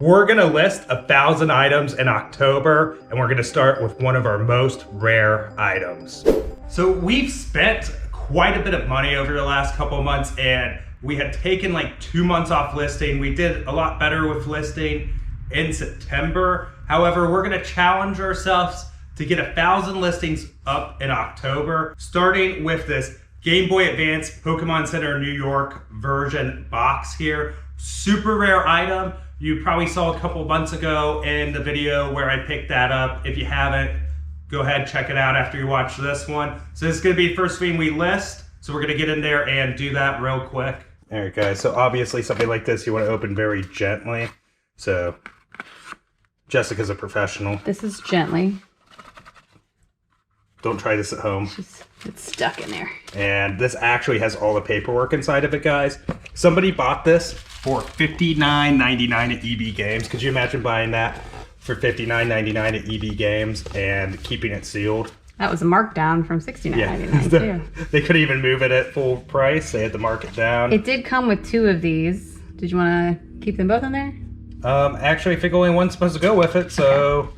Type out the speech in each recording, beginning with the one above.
We're gonna list 1,000 items in October, and we're gonna start with one of our most rare items. So we've spent quite a bit of money over the last couple of months, and we had taken like 2 months off listing. We did a lot better with listing in September. However, we're gonna challenge ourselves to get 1,000 listings up in October, starting with this Game Boy Advance Pokemon Center New York version box here. Super rare item. You probably saw a couple months ago in the video where I picked that up. If you haven't, go ahead, check it out after you watch this one. So this is gonna be the first thing we list. So we're gonna get in there and do that real quick. All right, guys, so obviously something like this you wanna open very gently. So Jessica's a professional. This is gently. Don't try this at home. It's stuck in there. And this actually has all the paperwork inside of it, guys. Somebody bought this for $59.99 at EB Games. Could you imagine buying that for $59.99 at EB Games and keeping it sealed? That was a markdown from $69.99 too. They couldn't even move it at full price. They had to mark it down. It did come with 2 of these. Did you want to keep them both in there? Actually, I think only one's supposed to go with it, so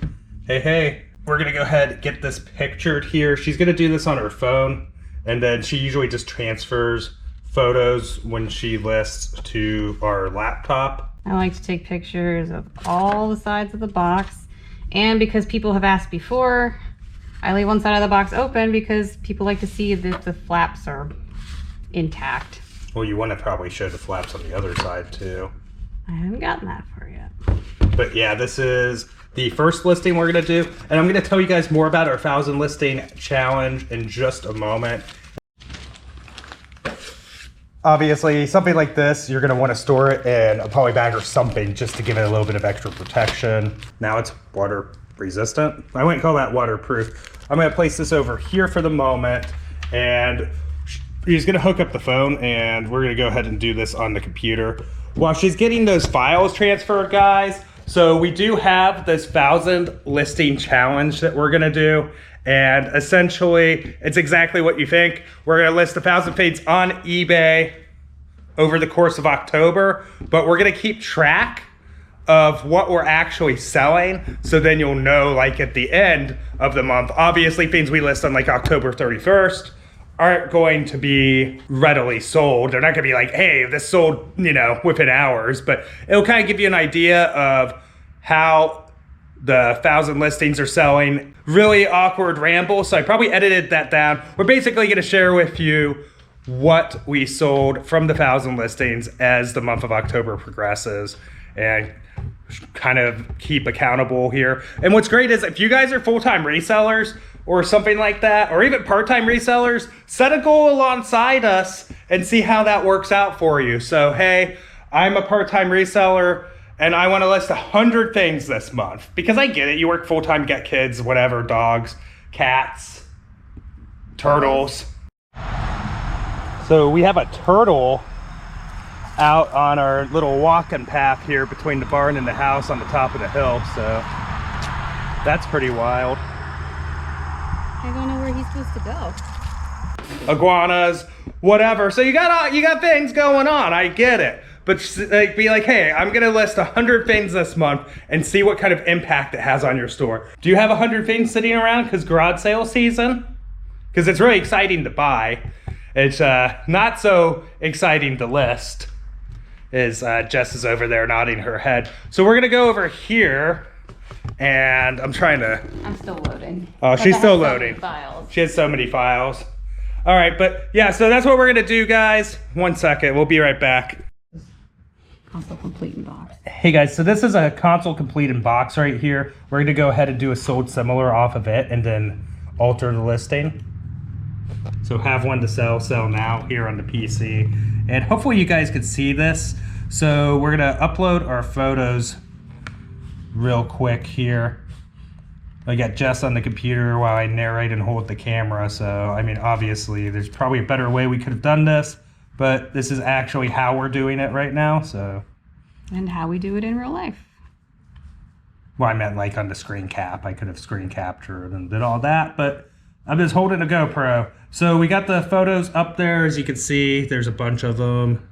hey. We're gonna go ahead and get this pictured here. She's gonna do this on her phone, and then she usually just transfers photos when she lists to our laptop. I like to take pictures of all the sides of the box, and because people have asked before, I leave one side of the box open because people like to see that the flaps are intact. Well, you want to probably show the flaps on the other side too. I haven't gotten that far yet. But yeah, this is the first listing we're going to do, and I'm going to tell you guys more about our 1,000 listing challenge in just a moment. Obviously, something like this, you're going to want to store it in a poly bag or something just to give it a little bit of extra protection. Now it's water resistant. I wouldn't call that waterproof. I'm going to place this over here for the moment, and she's going to hook up the phone, and we're going to go ahead and do this on the computer. While she's getting those files transferred, guys, so we do have this 1,000 listing challenge that we're gonna do. And essentially, it's exactly what you think. We're gonna list 1,000 things on eBay over the course of October, but we're gonna keep track of what we're actually selling. So then you'll know, like at the end of the month, obviously things we list on like October 31st aren't going to be readily sold. They're not gonna be like, hey, this sold, within hours, but it'll kind of give you an idea of how the 1,000 listings are selling. Really awkward ramble, so I probably edited that down. We're basically gonna share with you what we sold from the 1,000 listings as the month of October progresses, and kind of keep accountable here. And what's great is if you guys are full-time resellers or something like that, or even part-time resellers, set a goal alongside us and see how that works out for you. So, hey, I'm a part-time reseller and I wanna list 100 things this month, because I get it, you work full-time, get kids, whatever, dogs, cats, turtles. So we have a turtle out on our little walking path here between the barn and the house on the top of the hill, so that's pretty wild. I don't know where he's supposed to go. Iguanas, whatever. So you got things going on, I get it. But like, be like, hey, I'm gonna list 100 things this month and see what kind of impact it has on your store. Do you have 100 things sitting around because garage sale season? Because it's really exciting to buy. It's not so exciting to list. Jess is over there nodding her head. So we're gonna go over here, and I'm still loading. Oh, she's still loading. Files. She has so many files. All right, but yeah, so that's what we're gonna do, guys. 1 second, we'll be right back. Console complete in box. Hey guys, so this is a console complete in box right here. We're gonna go ahead and do a sold similar off of it and then alter the listing. So have one to sell now here on the PC. And hopefully you guys can see this. So we're gonna upload our photos real quick here. I got Jess on the computer while I narrate and hold the camera. So, I mean, obviously there's probably a better way we could have done this, but this is actually how we're doing it right now, so. And how we do it in real life. Well, I meant like on the screen cap. I could have screen captured and did all that, but I'm just holding a GoPro. So we got the photos up there. As you can see, there's a bunch of them.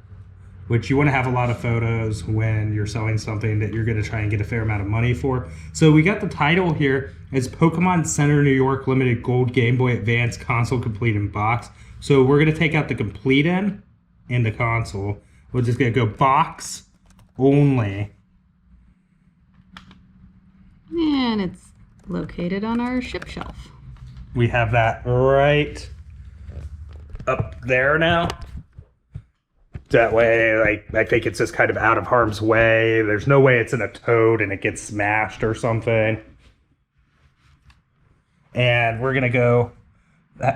which you want to have a lot of photos when you're selling something that you're going to try and get a fair amount of money for. So we got the title here as Pokemon Center New York Limited Gold Game Boy Advance Console Complete in Box. So we're going to take out the complete in and the console. We're just going to go box only. And it's located on our ship shelf. We have that right up there now. That way, like, I think it's just kind of out of harm's way. There's no way it's in a toad and it gets smashed or something. And we're gonna go.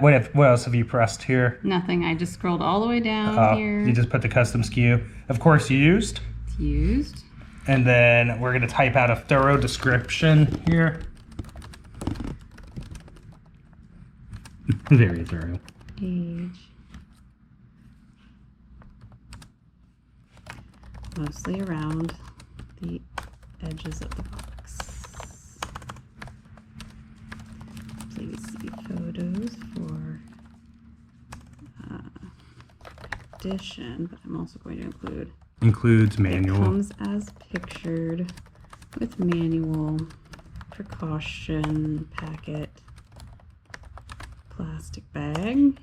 What else have you pressed here? Nothing. I just scrolled all the way down here. You just put the custom SKU. Of course, used. It's used. And then we're gonna type out a thorough description here. Very thorough. Age. Mostly around the edges of the box. Please see photos for condition, but I'm also going to include. Includes manual. It comes as pictured with manual, precaution, packet, plastic bag.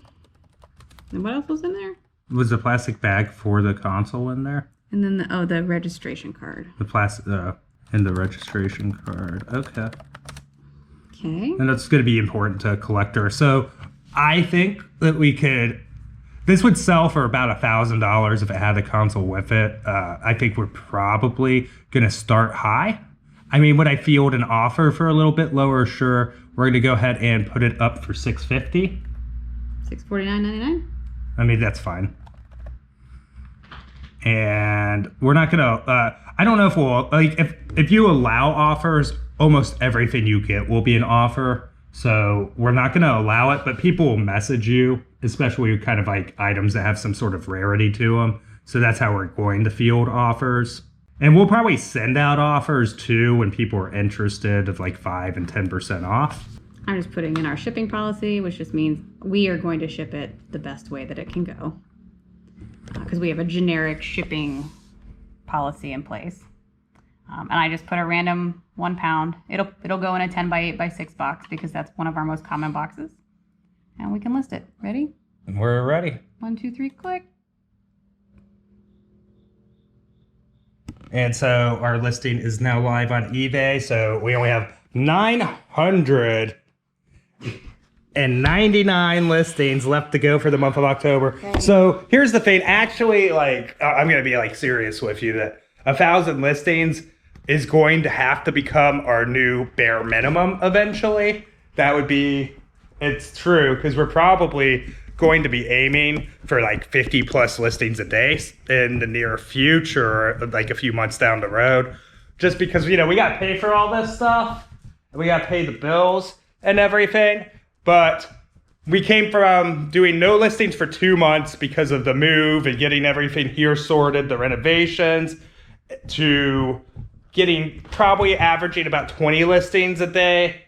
And what else was in there? Was the plastic bag for the console in there? And then the registration card. The plastic and the registration card. Okay. Okay. And that's going to be important to a collector. So I think that we could. This would sell for about $1,000 if it had the console with it. I think we're probably going to start high. I mean, would I field an offer for a little bit lower? Sure. We're going to go ahead and put it up for $650. $649.99. I mean, that's fine. And we're not gonna. I don't know if we'll like if you allow offers, almost everything you get will be an offer. So we're not gonna allow it, but people will message you, especially kind of like items that have some sort of rarity to them. So that's how we're going to field offers. And we'll probably send out offers too when people are interested of like 5 and 10% off. I'm just putting in our shipping policy, which just means we are going to ship it the best way that it can go. Because we have a generic shipping policy in place. And I just put a random 1 pound. It'll go in a 10 by 8 by 6 box because that's one of our most common boxes. And we can list it. Ready? We're ready. 1, 2, 3, click. And so our listing is now live on eBay. So we only have 999 listings left to go for the month of October. So here's the thing. Actually, like, I'm going to be like serious with you that 1,000 listings is going to have to become our new bare minimum eventually. That would be, it's true, because we're probably going to be aiming for like 50 plus listings a day in the near future, like a few months down the road. Just because, you know, we got to pay for all this stuff. And we got to pay the bills and everything. But we came from doing no listings for 2 months because of the move and getting everything here sorted, the renovations, to getting probably averaging about 20 listings a day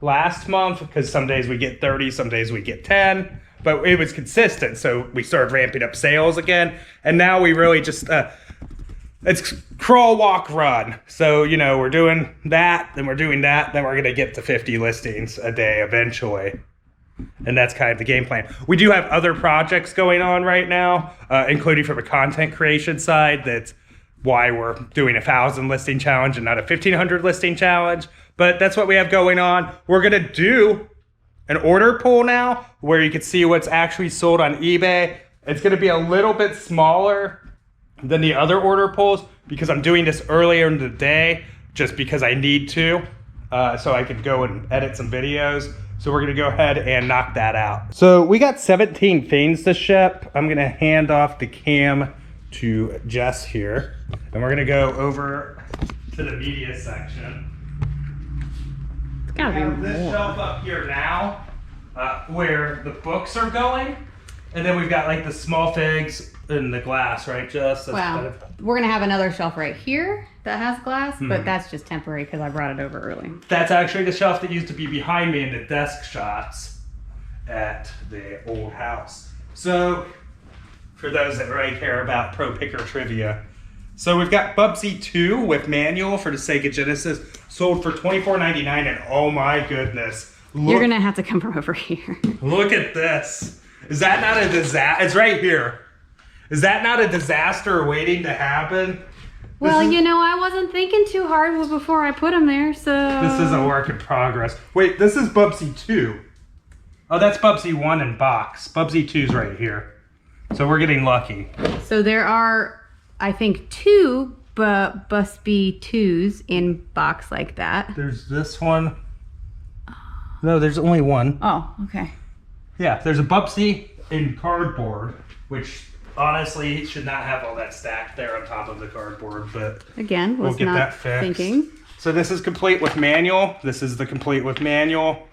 last month, because some days we get 30, some days we get 10, but it was consistent. So we started ramping up sales again. And now we really just, it's crawl, walk, run. So, you know, we're doing that, then we're doing that, then we're going to get to 50 listings a day eventually. And that's kind of the game plan. We do have other projects going on right now, including from a content creation side. That's why we're doing a 1,000 listing challenge and not a 1,500 listing challenge. But that's what we have going on. We're going to do an order pool now where you can see what's actually sold on eBay. It's going to be a little bit smaller than the other order pools because I'm doing this earlier in the day just because I need to, so I can go and edit some videos. So we're going to go ahead and knock that out. So we got 17 things to ship. I'm going to hand off the cam to Jess here, and we're going to go over to the media section. It's gotta be have this more. shelf up here now where the books are going, and then we've got like the small figs in the glass, right, Jess? That's Wow. kind of... We're going to have another shelf right here that has glass, but that's just temporary because I brought it over early. That's actually the shelf that used to be behind me in the desk shots at the old house. So for those that really care about Pro Picker trivia. So we've got Bubsy 2 with manual for the Sega Genesis, sold for $24.99, and oh my goodness. You're gonna have to come from over here. Look at this. Is that not a disaster? It's right here. Is that not a disaster waiting to happen? Well, you know, I wasn't thinking too hard before I put them there, so... This is a work in progress. Wait, this is Bubsy 2. Oh, that's Bubsy 1 in box. Bubsy 2's right here. So we're getting lucky. So there are, I think, 2 Bubsy 2s in box like that. There's this one. No, there's only one. Oh, okay. Yeah, there's a Bubsy in cardboard, which... honestly, should not have all that stacked there on top of the cardboard, but again, we'll get that fixed. Thinking. So this is complete with manual. This is the complete with manual.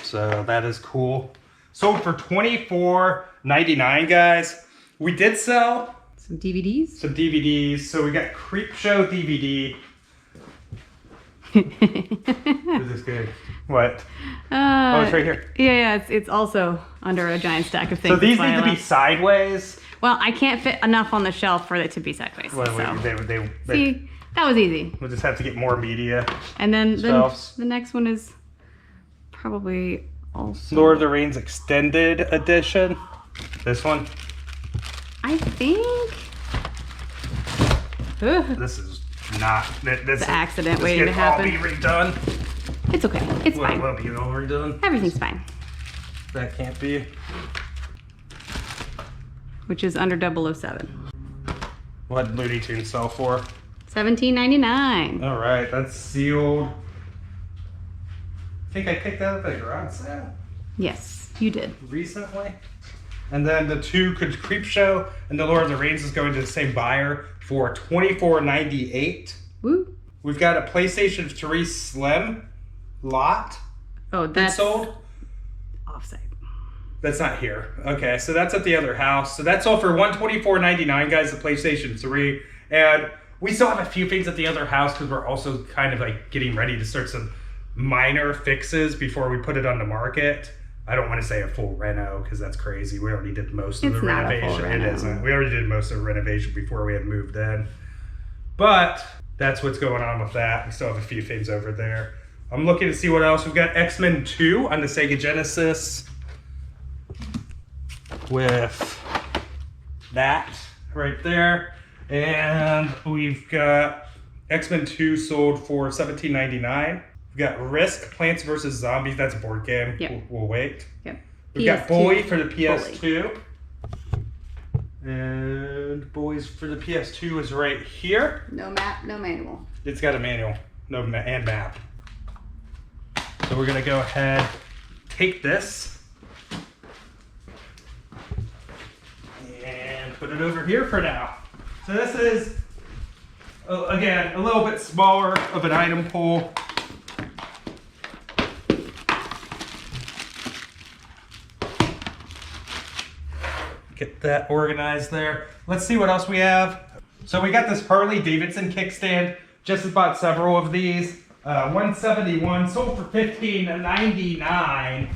So that is cool. Sold for $24.99, guys. We did sell some DVDs. Some DVDs. So we got Creepshow DVD. Is this good? What? Oh, it's right here. Yeah, it's also under a giant stack of things. So these need to be sideways. Well, I can't fit enough on the shelf for it to be sideways. Well, so. See, that was easy. We'll just have to get more media. And then the next one is probably also... Lord of the Rings Extended Edition. This one. I think... This is not... This is accident waiting to happen. All be redone. It's okay. It's fine. Will be all redone. Everything's fine. That can't be. Which is under 007. What did Looney Tunes sell for? $17.99. All right, that's sealed. I think I picked that up at a garage sale. Yes, you did. Recently. And then the 2 Creepshow and the Lord of the Rings is going to the same buyer for $24.98. Woo. We've got a PlayStation 3 Slim lot. Oh, that's sold. Offsite. That's not here. Okay, so that's at the other house. So that's all for $124.99, guys, the PlayStation 3. And we still have a few things at the other house because we're also kind of like getting ready to start some minor fixes before we put it on the market. I don't want to say a full reno because that's crazy. We already did most of the renovation. It isn't. We already did most of the renovation before we had moved in. But that's what's going on with that. We still have a few things over there. I'm looking to see what else. We've got X-Men 2 on the Sega Genesis with that right there. And we've got X-Men 2 sold for $17.99. We've got Risk, Plants vs. Zombies. That's a board game. Yep. We'll wait. Yep. We've got Bully for the PS2. And Bully's for the PS2 is right here. No map, no manual. It's got a manual, and map. So we're gonna go ahead, take this, and put it over here for now. So this is, again, a little bit smaller of an item pool. Get that organized there. Let's see what else we have. So we got this Harley Davidson kickstand. Just bought several of these. 171 sold for $15.99.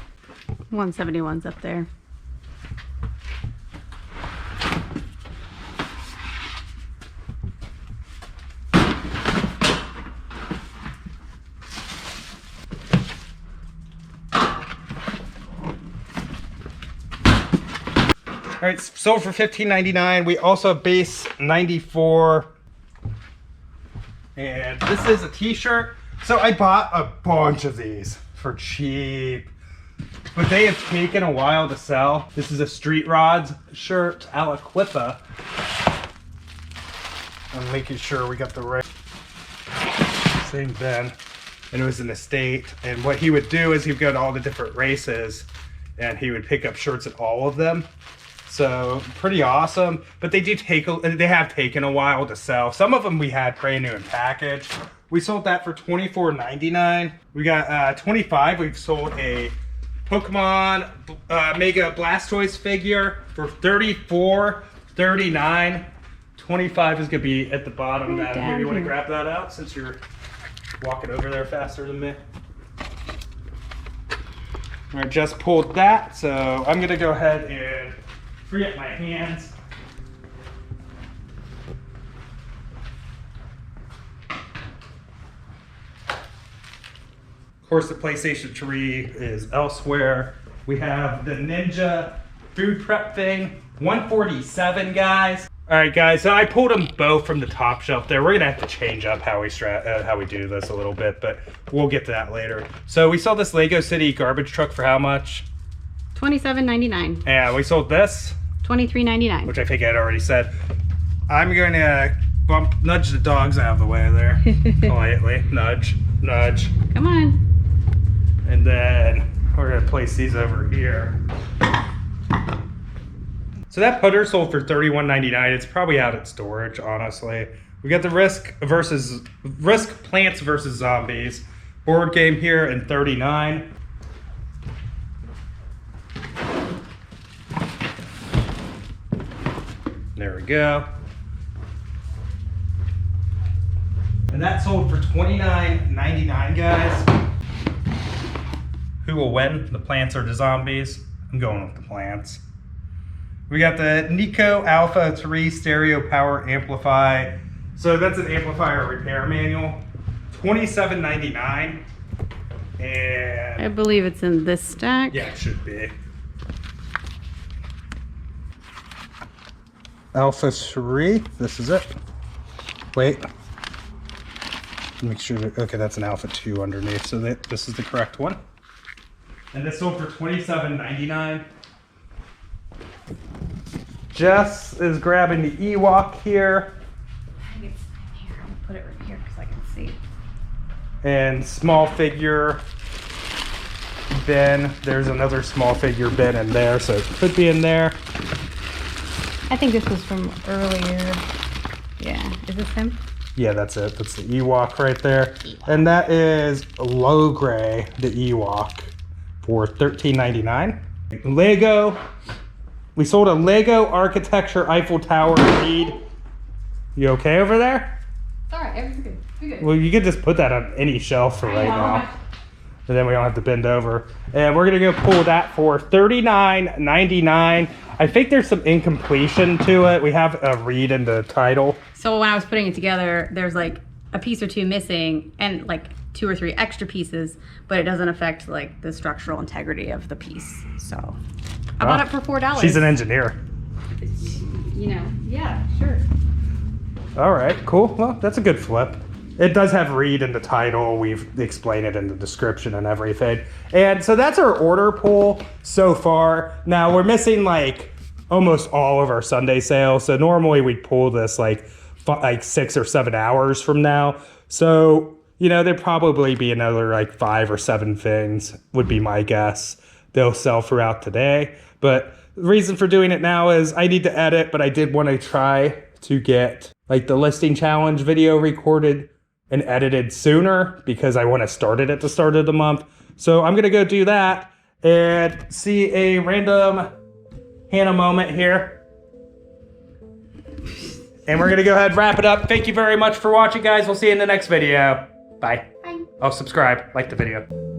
171's up there. All right, sold for $15.99. We also have base 94. And this is a t-shirt. So I bought a bunch of these for cheap, but they have taken a while to sell. This is a Street Rods shirt, Aliquippa. I'm making sure we got the right same Ben. And it was an estate. And what he would do is he'd go to all the different races and he would pick up shirts at all of them. So pretty awesome, but they have taken a while to sell. Some of them we had brand new in package. We sold that for $24.99. We got 25. We've sold a Pokemon Mega Blastoise figure for $34.39. 25 is gonna be at the bottom. Maybe you want to grab that out since you're walking over there faster than me. I just pulled that, so I'm gonna go ahead and Forget my hands. Of course, the PlayStation 3 is elsewhere. We have the Ninja food prep thing, 147, guys. All right, guys, so I pulled them both from the top shelf there. We're gonna have to change up how we do this a little bit, but we'll get to that later. So we sold this Lego City garbage truck for how much? $27.99. And we sold this, $23.99. which I think I'd already said. I'm gonna nudge the dogs out of the way there, politely. Nudge, nudge. Come on. And then we're gonna place these over here. So that putter sold for $31.99. It's probably out at storage, honestly. We got the Risk Plants versus Zombies board game here in $39. There we go. And that sold for $29.99, guys. Who will win, the plants or the zombies? I'm going with the plants. We got the Nico Alpha 3 Stereo Power Amplify. So that's an amplifier repair manual. $27.99. And I believe it's in this stack. yeah, it should be. Alpha 3, this is it. Wait. Make sure that, okay, that's an Alpha 2 underneath, so this is the correct one. And this sold for $27.99. Jess is grabbing the Ewok here. I think it's in here. I'm gonna put it right here because I can see. And small figure bin. There's another small figure bin in there, so it could be in there. I think this was from earlier. Yeah, is this him? Yeah, that's it. That's the Ewok right there. And that is Low Gray, the Ewok, for $13.99. Lego. We sold a Lego Architecture Eiffel Tower reed. You okay over there? It's all right. Everything's good. You're good. Well, you could just put that on any shelf for right now. And then we don't have to bend over. And we're going to go pull that for $39.99. I think there's some incompletion to it. We have a reed in the title. So when I was putting it together, there's like a piece or two missing and like 2 or 3 extra pieces, but it doesn't affect like the structural integrity of the piece. So I bought it for $4. She's an engineer. You know, yeah, sure. All right, cool. Well, that's a good flip. It does have read in the title. We've explained it in the description and everything. And so that's our order pull so far. Now we're missing like almost all of our Sunday sales. So normally we'd pull this like 6 or 7 hours from now. So, you know, there'd probably be another like 5 or 7 things would be my guess. They'll sell throughout today. But the reason for doing it now is I need to edit, but I did want to try to get like the listing challenge video recorded and edited sooner because I want to start it at the start of the month. So I'm going to go do that and see a random Hannah moment here. And we're going to go ahead and wrap it up. Thank you very much for watching, guys. We'll see you in the next video. Bye. Bye. Oh, subscribe, like the video.